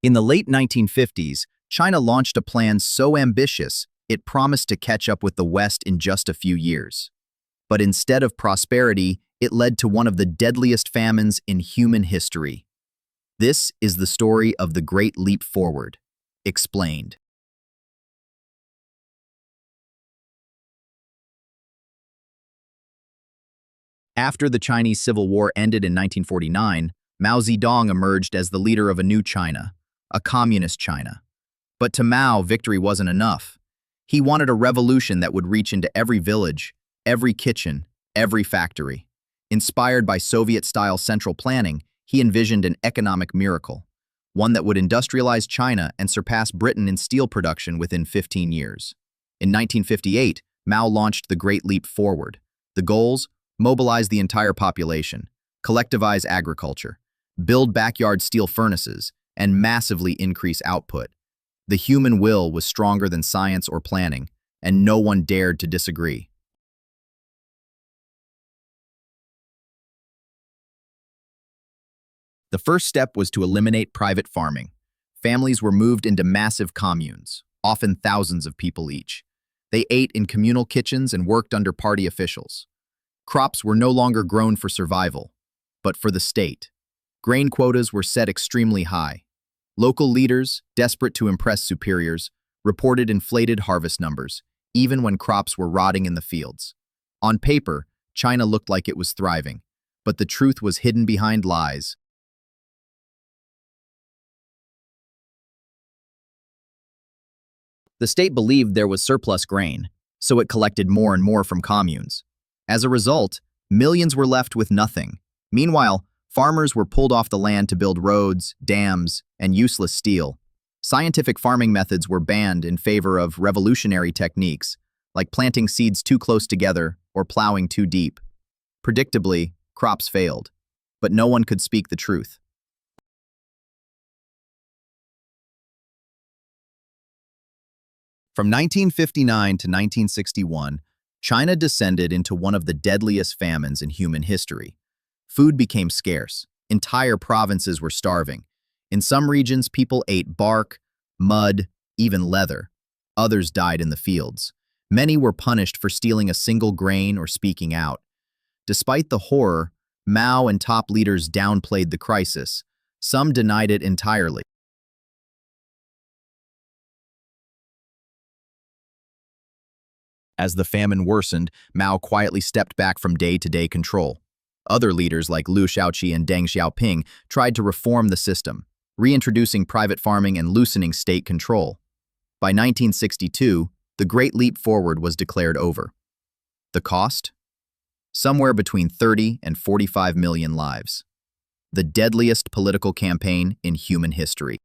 In the late 1950s, China launched a plan so ambitious it promised to catch up with the West in just a few years. But instead of prosperity, it led to one of the deadliest famines in human history. This is the story of the Great Leap Forward. Explained. After the Chinese Civil War ended in 1949, Mao Zedong emerged as the leader of a new China, a communist China. But to Mao, victory wasn't enough. He wanted a revolution that would reach into every village, every kitchen, every factory. Inspired by Soviet-style central planning, he envisioned an economic miracle, one that would industrialize China and surpass Britain in steel production within 15 years. In 1958, Mao launched the Great Leap Forward. The goals: mobilize the entire population, collectivize agriculture, build backyard steel furnaces, and massively increase output. The human will was stronger than science or planning, and no one dared to disagree. The first step was to eliminate private farming. Families were moved into massive communes, often thousands of people each. They ate in communal kitchens and worked under party officials. Crops were no longer grown for survival, but for the state. Grain quotas were set extremely high. Local leaders, desperate to impress superiors, reported inflated harvest numbers, even when crops were rotting in the fields. On paper, China looked like it was thriving, but the truth was hidden behind lies. The state believed there was surplus grain, so it collected more and more from communes. As a result, millions were left with nothing. Meanwhile, farmers were pulled off the land to build roads, dams, and useless steel. Scientific farming methods were banned in favor of revolutionary techniques, like planting seeds too close together or plowing too deep. Predictably, crops failed, but no one could speak the truth. From 1959 to 1961, China descended into one of the deadliest famines in human history. Food became scarce. Entire provinces were starving. In some regions, people ate bark, mud, even leather. Others died in the fields. Many were punished for stealing a single grain or speaking out. Despite the horror, Mao and top leaders downplayed the crisis. Some denied it entirely. As the famine worsened, Mao quietly stepped back from day-to-day control. Other leaders like Liu Shaoqi and Deng Xiaoping tried to reform the system, reintroducing private farming and loosening state control. By 1962, the Great Leap Forward was declared over. The cost? Somewhere between 30 and 45 million lives. The deadliest political campaign in human history.